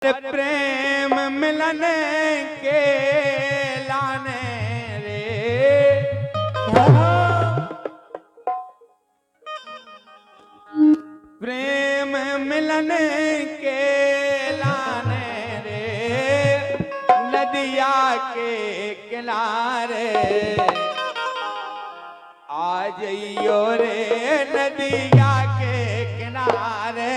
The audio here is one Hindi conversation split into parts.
अरे प्रेम मिलन के लाने रे, प्रेम मिलन के लाने रे, नदिया के किनारे आ जाइयो रे, नदिया के किनारे।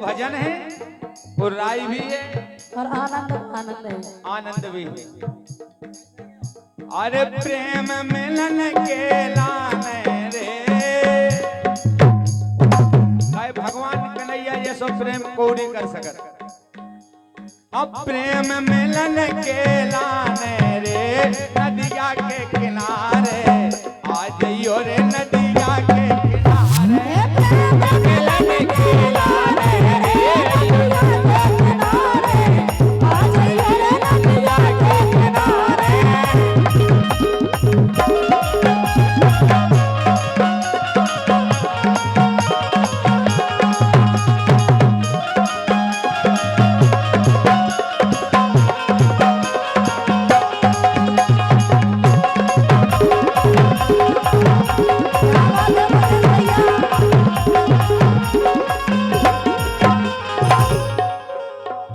भजन है और राय भी है और आनंद है, आनंद भी है। अरे प्रेम मिलन के लाने रे, भाई भगवान कन्हैया ये सब प्रेम कोड़ी कर सकत। अब प्रेम मिलन के लाने रे, नदिया के किनारे आ जाइयो रे, नदिया के किनारे। मिलन के लाने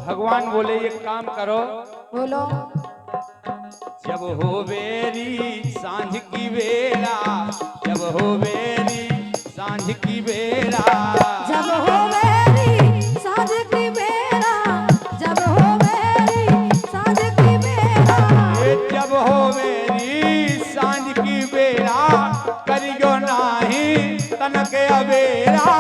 भगवान बोले ये काम करो, बोलो। जब हो बेरी सांझ की बेला, जब हो बेरी सांझ की बेला, जब हो मेरी सांझ की बेला, जब हो मेरी सांझ की बेला, जब हो मेरी सांझ की बेला, करियो नाही तनक अबेरा।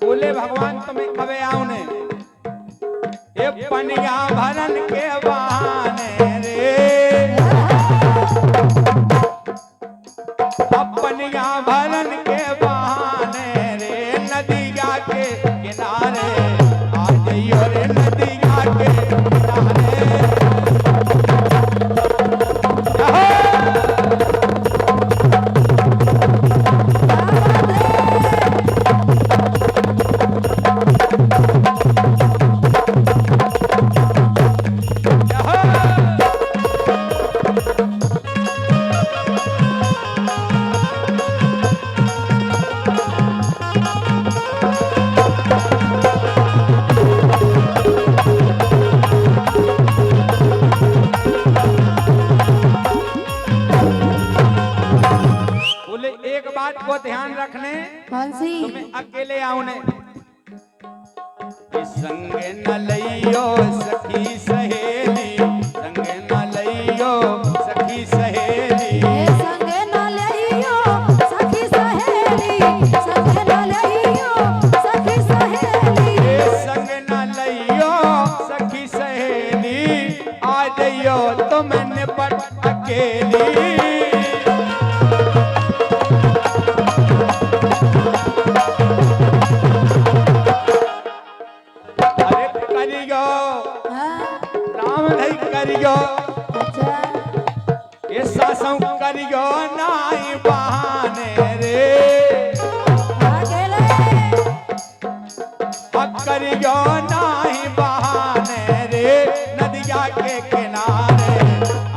बोले भगवान तुम्हें कबे आउने, ये पनिया भरन के बहाने रे, अब पनिया भरन के बहाने रे, नदिया के किनारे आ जाइयो रे, नदिया के किनारे। एक बात को ध्यान रखने, कौन सी? तुम्हें अकेले आउने, संग न लइयो सखी सहेली, संग न लइयो सखी सहेली, संग न लइयो सखी सहेली, संग न लइयो सखी सहेली, संग न लइयो सखी सहेली, आ जाइयो तुम निपट अकेली। राम नहीं करियो, ये सासों करियो नाई बहाने रे, अब करियो नाई बहाने रे, के किनारे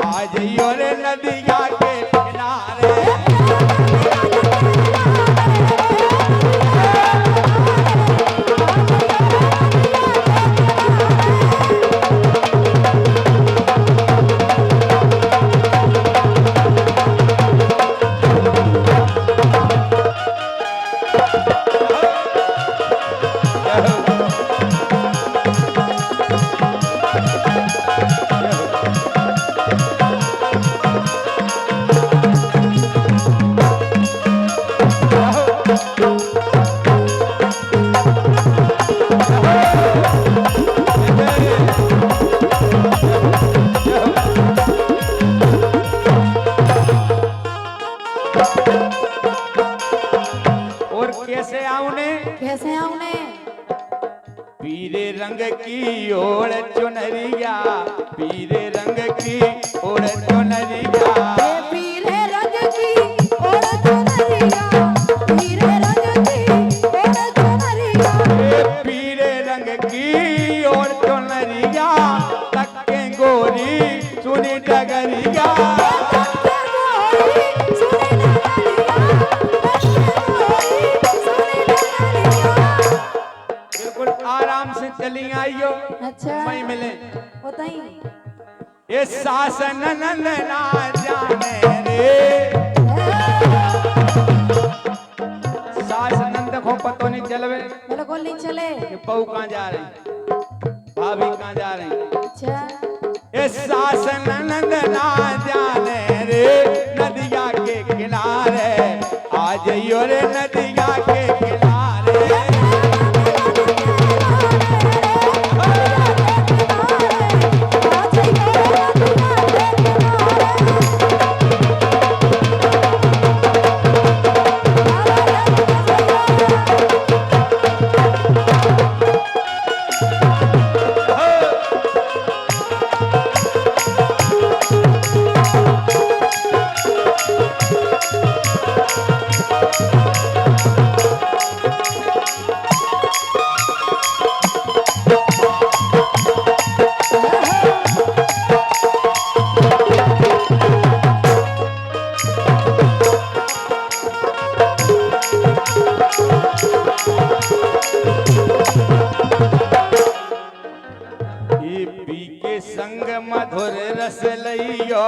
आ जाइयो रे नदिया के किनारे। और कैसे आउने कैसे आउने पीरे रंग की ओढ़ चुनरिया, पीरे रंग की ओढ़ चुनरिया, ये पीले रंग की ओढ़ चुनरिया, पीले रंग की ओढ़ चुनरिया, ए पीरे रंग की ओढ़ चुनरिया, तक्के गोरी सुनी डगरिया। तक्के गोरी सुनी डगरिया, तक्के गोरी सुनी डगरिया। बिल्कुल आराम से चली आइयो, अच्छा वहीं मिले। बताई ये सासन नंद ना जाने रे, सास नंद को पतो नहीं चलवे बिल्कुल नहीं चले। कि बहू कहाँ जा रही, भाभी कहाँ जा रही। अच्छा ये सास नंद ना जाने रे, नदिया के किनारे आ जाइयो रे नदिया के किनारे। ये पी के संग मधुर रस लइयो,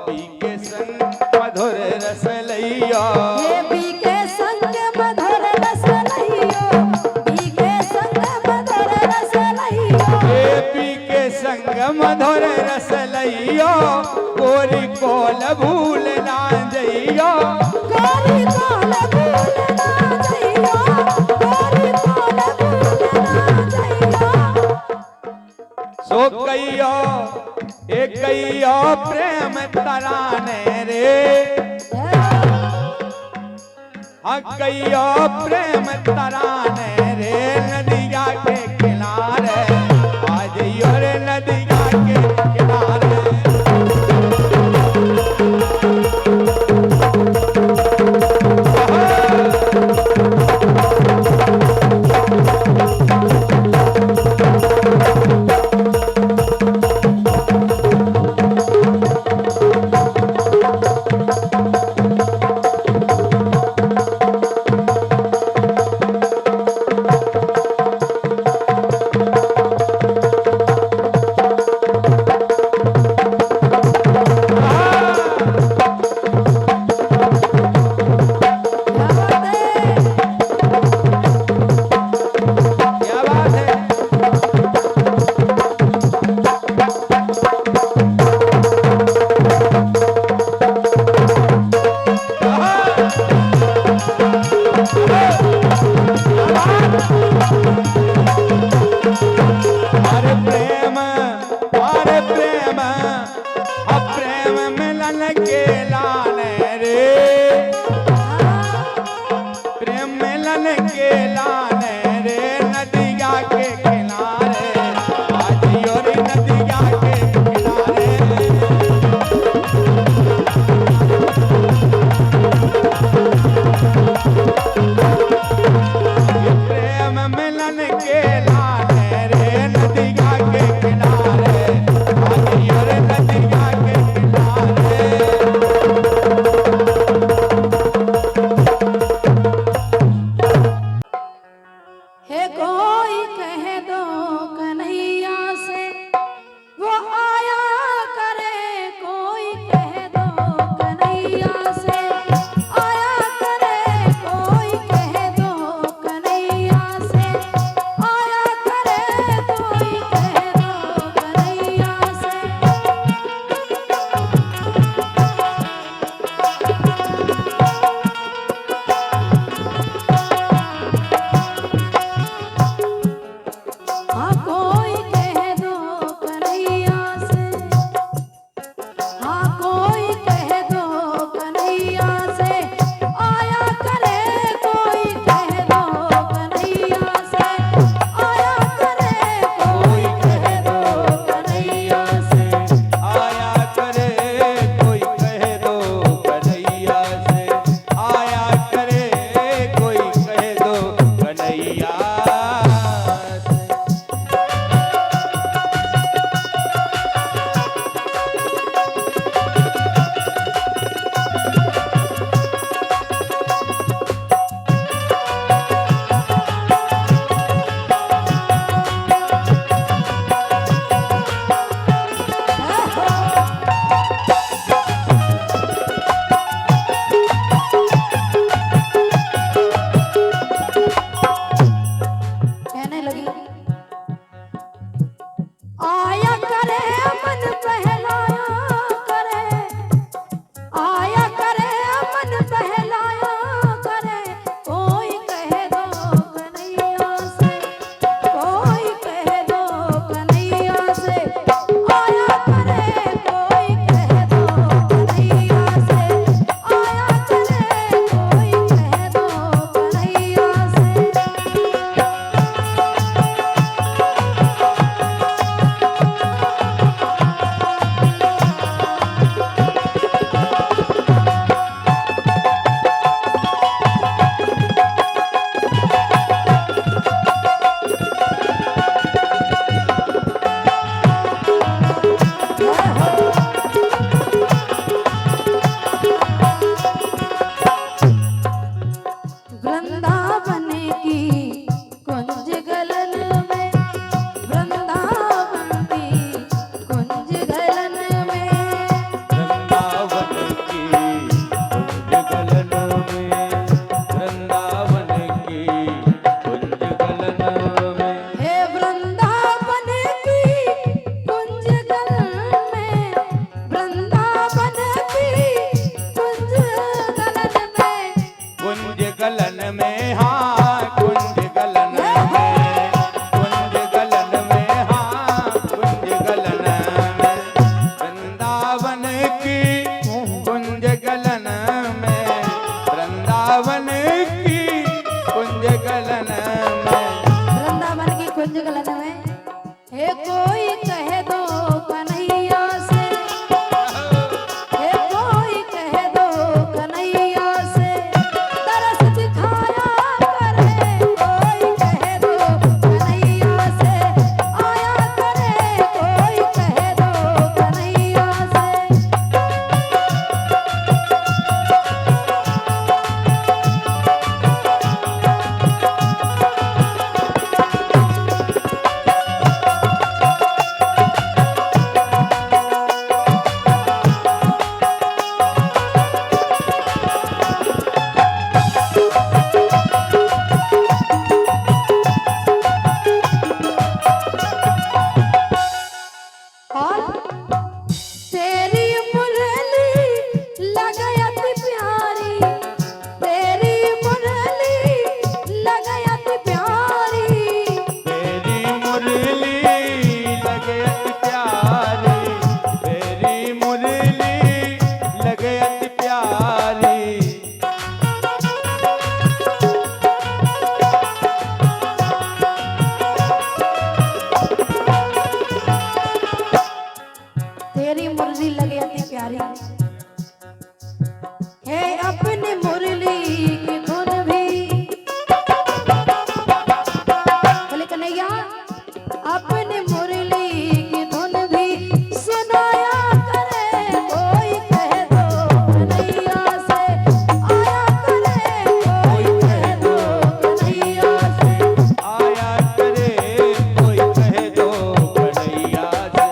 पी के संग मधुर रस लइयो, ये पी के संग मधुर रस लइयो, पी के संग मधुर रस लइयो, ये पी के संग मधुर रस लइयो, गोरी कोल भूल ना जइयो। गोरी कोल भूल ना जइयो, गोरी कोल भूल ना जइयो। सो कहियो एक कहियो प्रेम तराने रे, हाँ कहियो प्रेम तराने रे, नदिया के किनारे आ जाइयो रे नदिया के किनारे। तेरी मुरली लगे अति प्यारी है अपनी मुरली की धुन भी बोले कन्हैया अपनी मुरली की धुन भी सुनाया करे कोई कह दो कन्हैया से आया करे कोई कह दो कन्हैया से आया करे कोई कह दो कन्हैया से।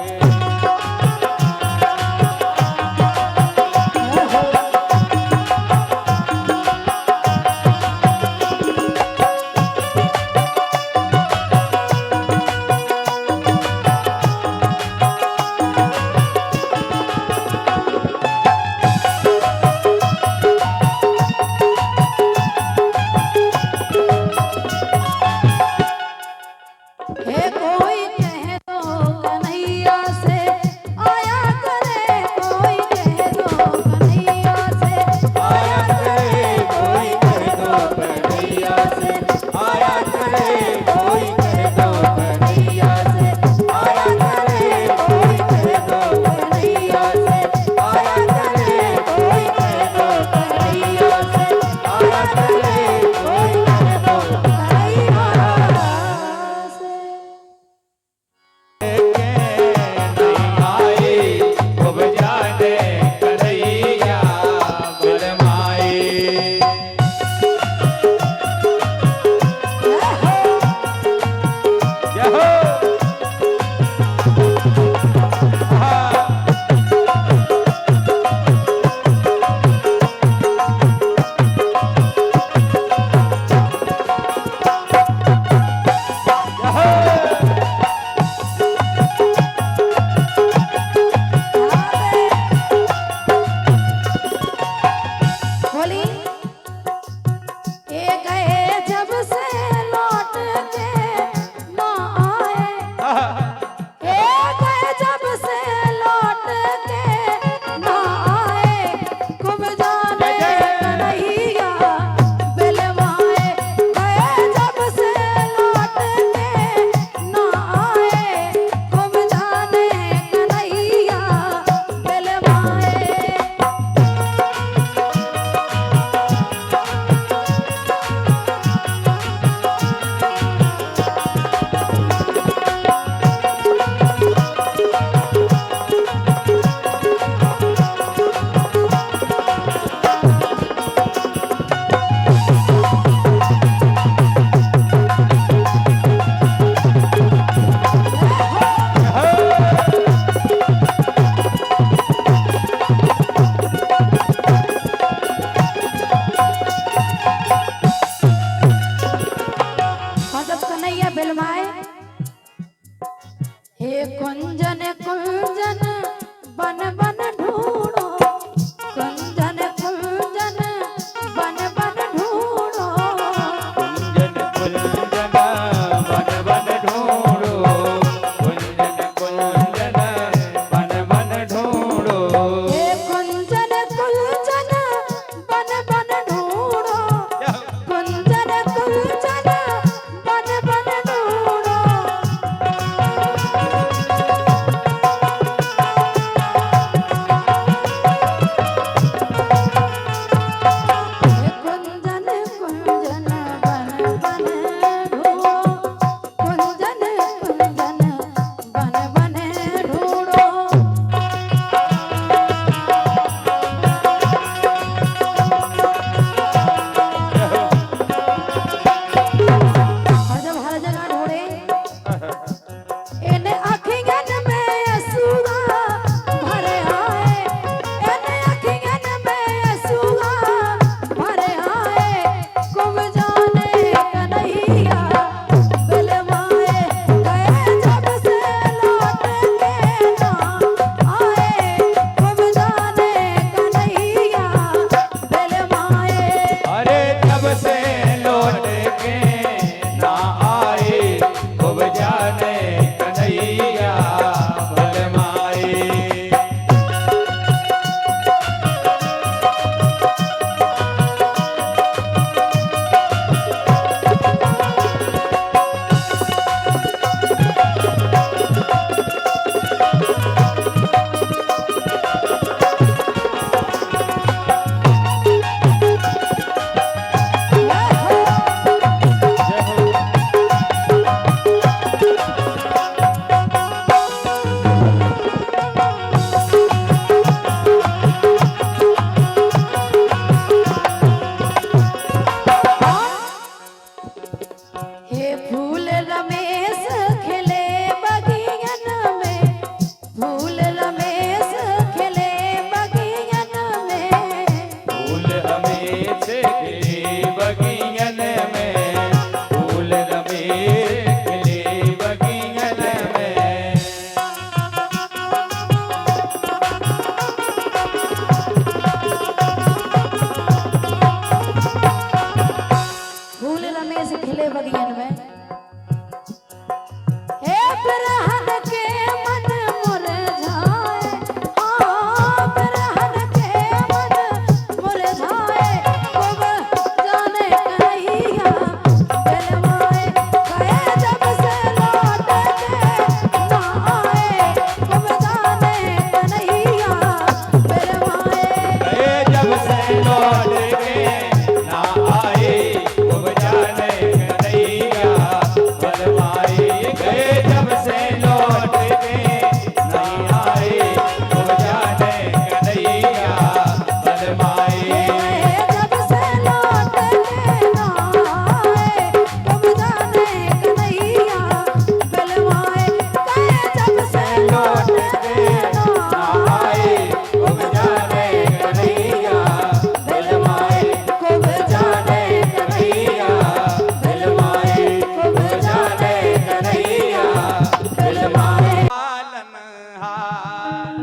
हार।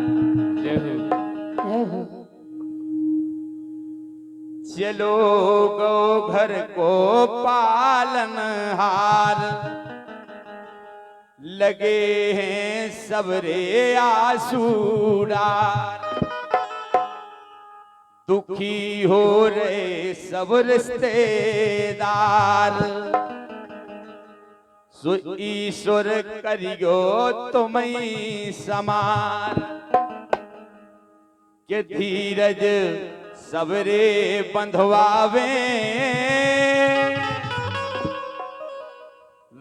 जय हो। चलो गो घर को पालन हार, लगे हैं सबरे आसूडार। दुखी हो रहे सब रिश्तेदार, सो ईश्वर करियो तुम्हें समार। के धीरज सबरे बंधवावे,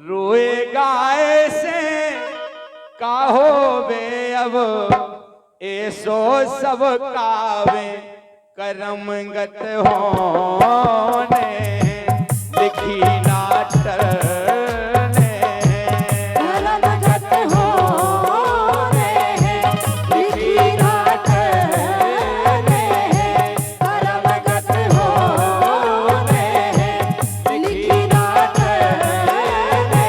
रोएगा ऐसे काहो वे अब, ऐसो सब कावे करम गत होने लिखी नाटर ने। करम गत होने लिखी नाटर ने, करम गत होने लिखी नाटर ने।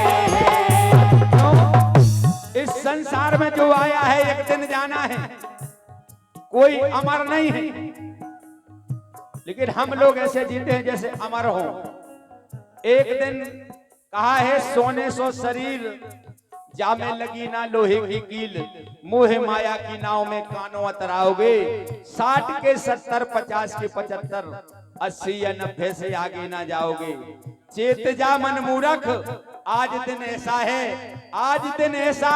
इस संसार में जो आया है एक दिन जाना है, कोई अमर नहीं है। लेकिन हम लोग ऐसे जीते हैं जैसे अमर हो। एक दिन कहा है सोने सो शरीर, जामे लगी ना लोहे की कील। मोह माया की नाव में कानों अतराओगे, 60 के 70, 50 के 75, 80 या 90 से आगे ना जाओगे। चेत जा मन मूरख, आज दिन ऐसा है, आज दिन ऐसा,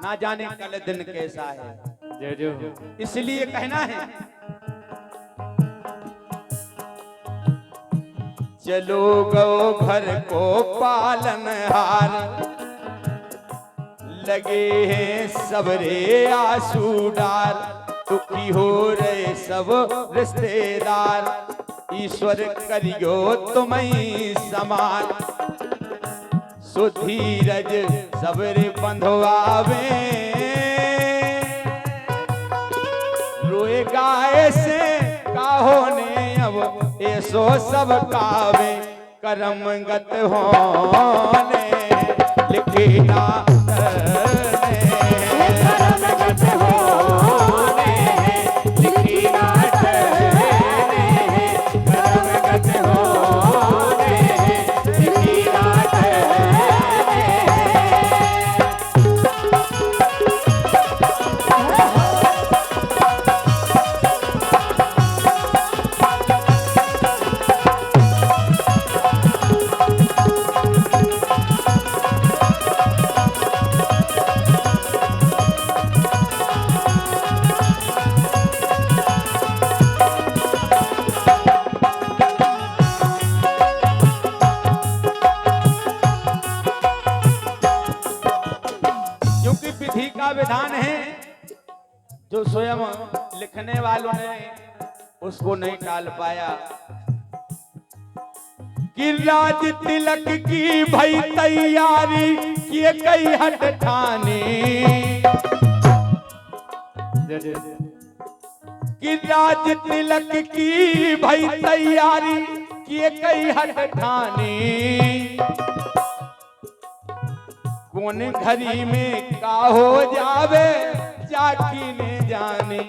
ना जाने कल दिन कैसा है। इसलिए कहना है चलो गो घर को पालन हार, लगे हैं सबरे आसूडार। दुखी हो रहे सब रिश्तेदार, ईश्वर करियो तुम्हें समान। सो धीरज सबरे बंधवावे, रोएगा ऐसे काहो ने अब, ऐसो सब कावे करम गत होने लिखी नाटर ने। करम गत होने लिखी नाटर ने, करम गत होने लिखी नाटर ने। क्योंकि विधि का विधान है, जो स्वयं लिखने वालों ने उसको नहीं टाल पाया। कि राज तिलक की भई तैयारी, किए कई हट ठानी। कि राज तिलक की भई तैयारी, किए कई हट ठानी। कौन घरी में का हो जावे जाकी ने जाने।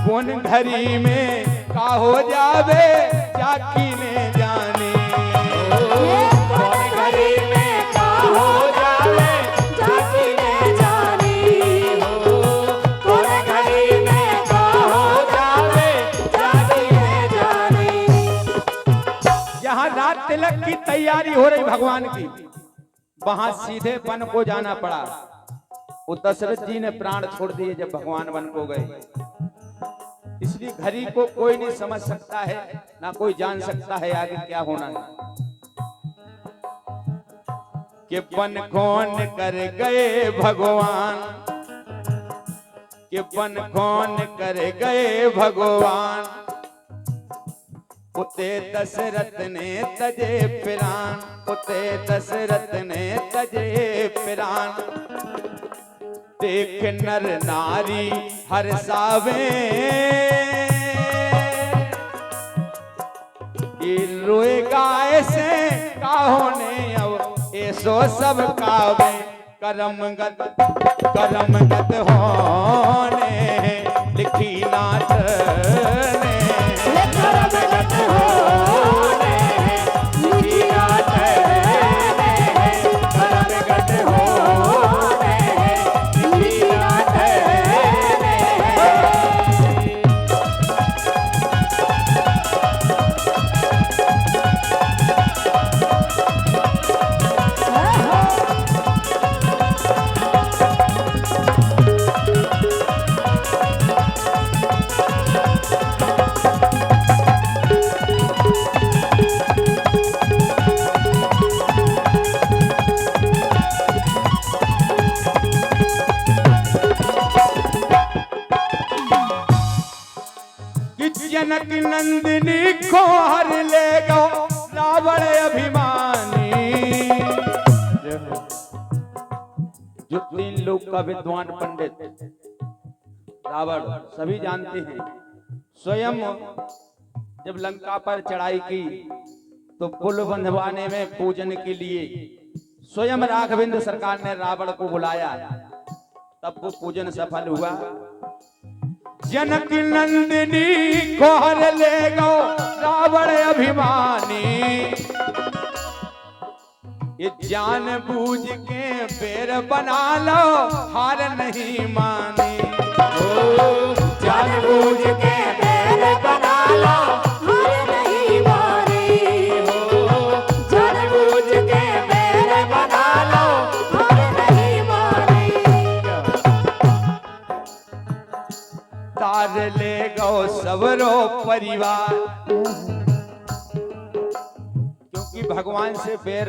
कौन घरी में का हो जावे जाकी ने जाने। कौन घरी में का हो जावे जाकी ने जानी। कौन घरी में का हो जावे जाकी ने जानी। जहाँ रात तिलक की तैयारी हो रही भगवान की, वहां सीधे वन को जाना पड़ा। वो दशरथ जी ने प्राण छोड़ दिए जब भगवान वन को गए। इसलिए घड़ी को कोई नहीं समझ सकता है, ना कोई जान सकता है आगे क्या होना है। कि वन कौन कर गए भगवान, कि वन कौन कर गए भगवान। उते दशरथ ने तजे प्राण, उते दशरथ ने तजे प्राण। देख नर नारी हर्षावे, ये रोएगा ऐसे काहो ने अब, ऐसो सब कावे करम गत जनक नंदिनी को हर ले गो रावण अभिमानी। जो 3 लोग का विद्वान पंडित रावण सभी जानते हैं, स्वयं जब लंका पर चढ़ाई की तो पुल बंधवाने में पूजन के लिए स्वयं राघवेंद्र सरकार ने रावण को बुलाया, तब वो पूजन सफल हुआ। जनक नंदिनी को हर ले गो रावण अभिमानी। ये जान बूझ के पैर बना लो हार नहीं मानी। जान बूझ के पैर बना लो हार नहीं मानी। जान बूझ के पैर बना लो हार नहीं मानी। तार ले गो सबरो परिवार, क्योंकि भगवान से फिर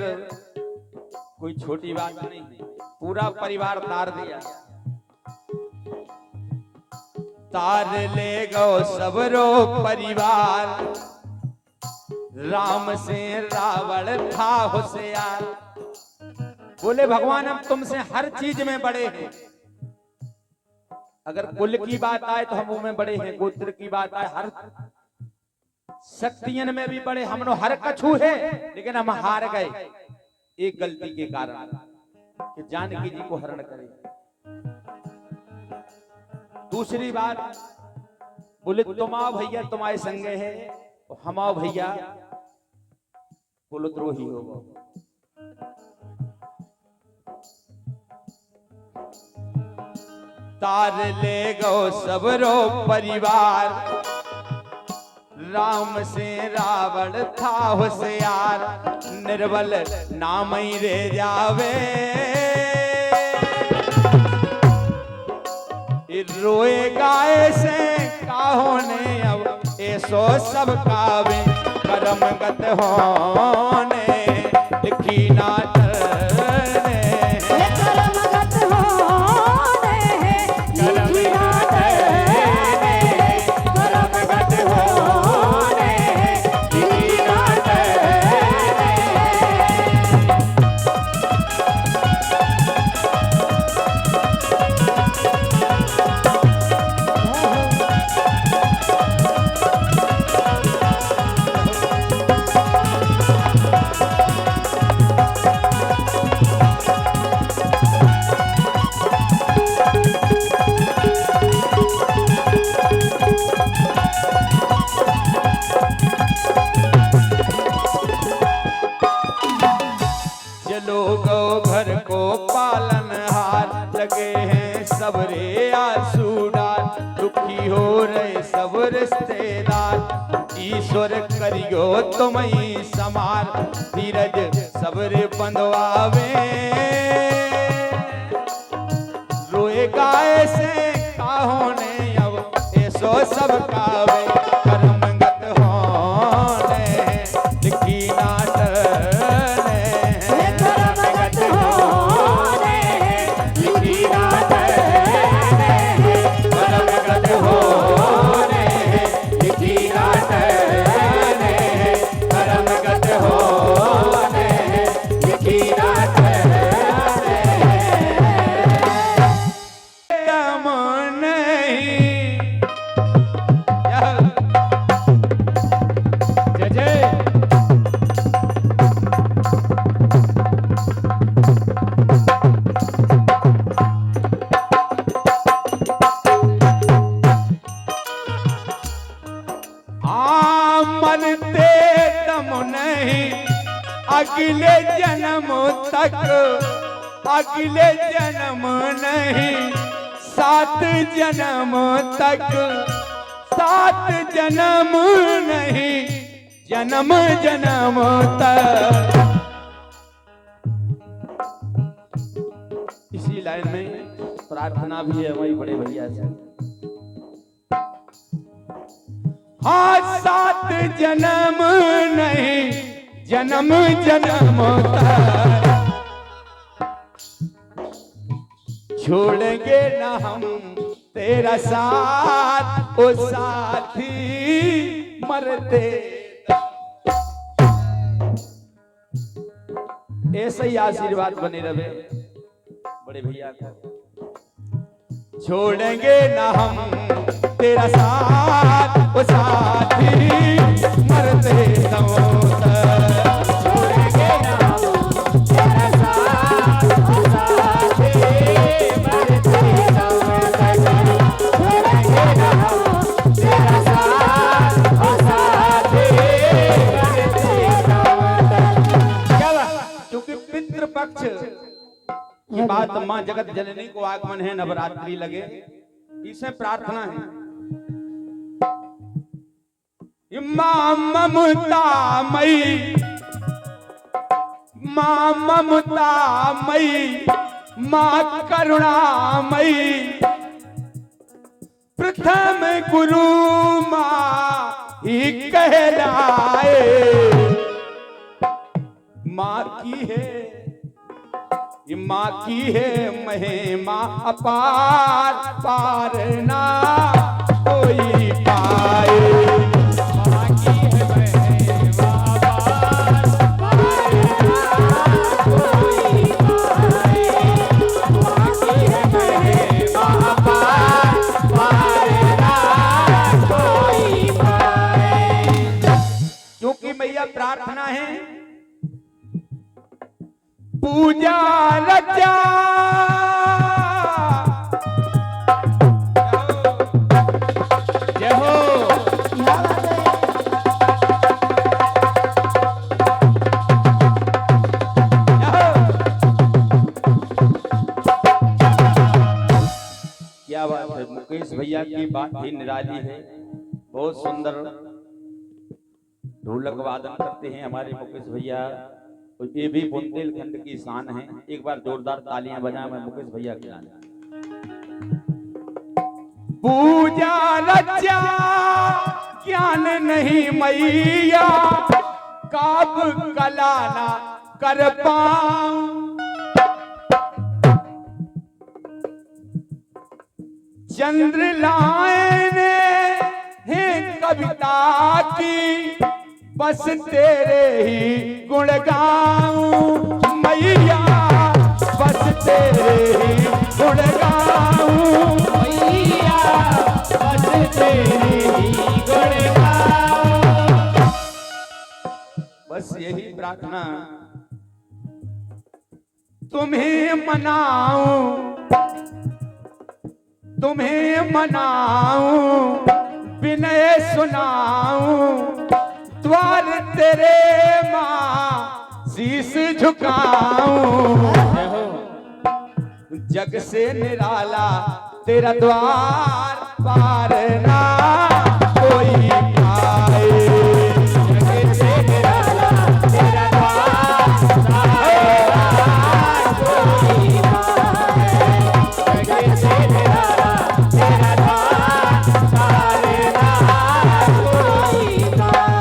कोई छोटी बात नहीं, पूरा परिवार तार दिया। तार ले गो सबरो परिवार, राम से रावण था होशियार। बोले भगवान हम तुमसे हर चीज में बड़े हैं, अगर कुल की बात आए तो हम में बड़े हैं, गोत्र की बात आए हर शक्तियन में भी बड़े, हम हर कछु है, लेकिन हम हार गए एक गलती के कारण कि जानकी जी को हरण करे। दूसरी बात बोले तुम आओ भैया तुम्हारे संगे है, हम आओ भैया कुलद्रोही हो। तार ले गो सबरो परिवार, राम से रावण था होशियार। निर्बल नाम ही रे जावे, रोए गाए से काहो ने अब ऐसो सब कावे। कर्मगत होने लिखी ना डरने, कर्मगत होने लिखी ना डरने। कर्मगत होने लिखी ना डरने। चलो गो घर को पालन हार, लगे हैं सबरे आंसू डाल। दुखी हो रहे सब रिश्तेदार, ईश्वर करियो तुम ही समार। धीरज सबरे बंधवावे, रोए गाए से काहो ने अब ऐसो सब कावे। कर्मगत होने लिखी ना डरने, कर्मगत होने लिखी ना डरने। कर्मगत होने लिखी ना डरने। कर्मगत होने लिखी ना डरने। दम नहीं जय जय। मरते दम नहीं अगले जन्म तक, अगले जन्म नहीं 7 जन्म तक। 7 जन्म नहीं जन्म जन्म तक। इसी लाइन में प्रार्थना भी है वही बड़े भैया से। हाँ 7 जन्म नहीं जन्म जन्म तक। छोड़ेंगे न हम तेरा साथ ओ साथी मरते ऐसे ही आशीर्वाद बने रहे बड़े भैया को छोड़ेंगे ना हम तेरा साथ ओ साथी मरते दम तक छोड़ेंगे ना हम तेरा साथ ओ साथी मरते दम तक छोड़ेंगे ना हम तेरा साथ ओ साथी मरते दम तक। क्या बात क्योंकि पितृपक्ष की बात मां जगत जननी को आगमन है नवरात्रि लगे इसे प्रार्थना है मां ममतामयी मां ममतामयी मां करुणामयी प्रथम गुरु मां ही कहलाए मां की है ये मां की है महिमा अपार पार ना कोई पाए मां की है महिमा अपार पार ना कोई पाए मां की है महिमा अपार पार ना कोई पाए क्योंकि मैया प्रार्थना है पूजा रचा जय हो क्या बात है मुकेश भैया की बात ही निराली है बहुत सुंदर ढोलक वादन करते हैं हमारे मुकेश भैया ये भी बुंदेलखंड की शान है एक बार जोरदार तालियां बजाएं मैं मुकेश भैया के लिए पूजा रचा ज्ञान नहीं मैया काब कलाना कर पाऊं चंद्र लाए है कविता की बस तेरे ही गुण गाऊं मैया बस तेरे ही गुण गाऊं मैया बस तेरे ही गुण गाऊं बस यही प्रार्थना तुम्हें मनाऊं विनय सुनाऊं द्वार तेरे मां शीश झुकाऊं जग से निराला तेरा द्वार पार ना कोई पाए जग से निराला तेरा द्वार पार ना कोई पाए जग से निराला तेरा द्वार पार ना कोई पाए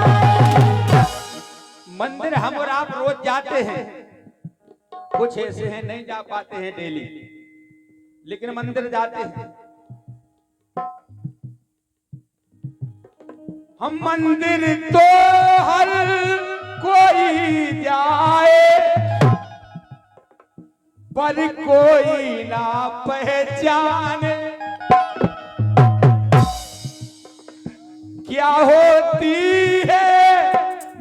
मंदिर हम और आप रोज जाते हैं कुछ ऐसे हैं नहीं जा पाते हैं डेली लेकिन मंदिर जाते हैं हम मंदिर तो हर कोई जाए पर कोई ना पहचाने क्या होती है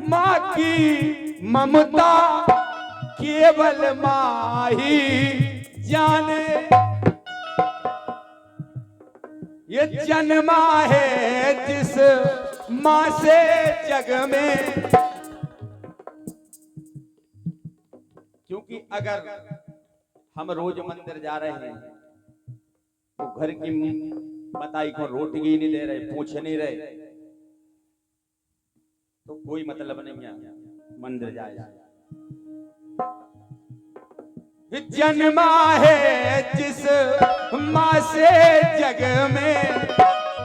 माँ की ममता केवल माँ ही जाने ये जन्मा है जिस माँ से जग में क्योंकि अगर हम रोज मंदिर जा रहे हैं तो घर की बताई को रोटी नहीं दे रहे पूछ नहीं रहे तो कोई मतलब नहीं है मंदिर जाए जन्मा है जिस माँ से जग में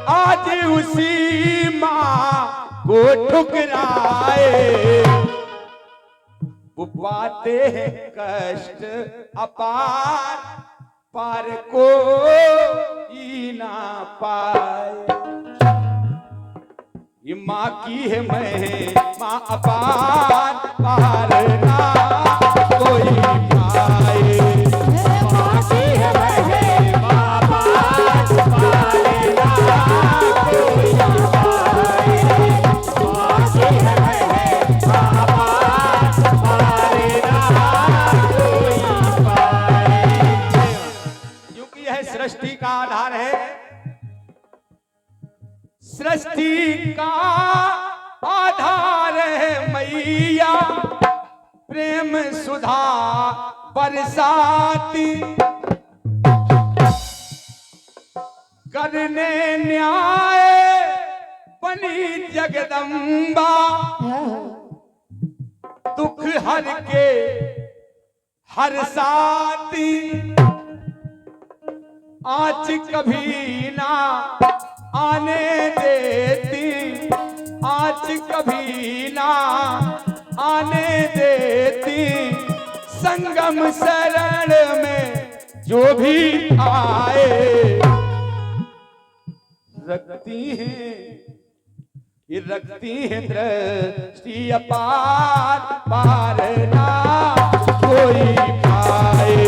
आज उसी माँ को ठुकराए वो पाते हैं कष्ट अपार पार को ना पाए। ये माँ की है मैं माँ अपार पार ना कोई पाए। माँ की है मैं माँ पार पार ना कोई पाए। माँ की है मैं माँ पार पार ना कोई पाए। क्योंकि यह सृष्टि का आधार है, सृष्टि का आधार है मैया, प्रेम सुधा बरसाती, करने न्याय बनी जगदम्बा, दुख हर के हर साथी, आँच कभी ना आने देती, आँच कभी ना आने देती, संगम शरण में जो भी आए रखती हैं, ये रखती है दृष्टि अपार पार ना कोई पाए।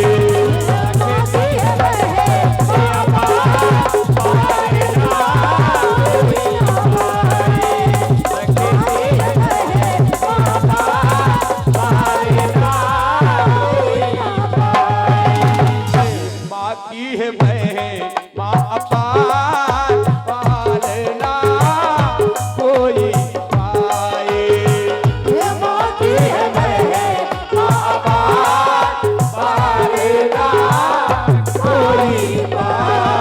माँ की है मैं माँ अपार पार ना कोई पाए। माँ की है मैं माँ अपार पार ना कोई पाए।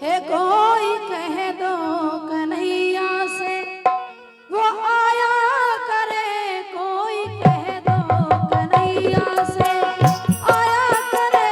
है कोई कह दो कन्हैया से वो आया करे, कोई कह दो कन्हैया से आया करे,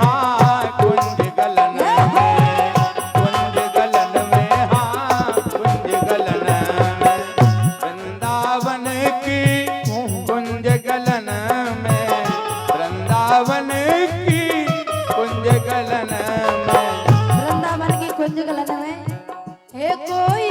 हाँ कुंज गलन में, कुंज गलन में, हाँ कुंज गलन में, वृंदावन की कुंज गलन में, वृंदावन की कुंज गलन में, वृंदावन की कुंज गलन में हे कोई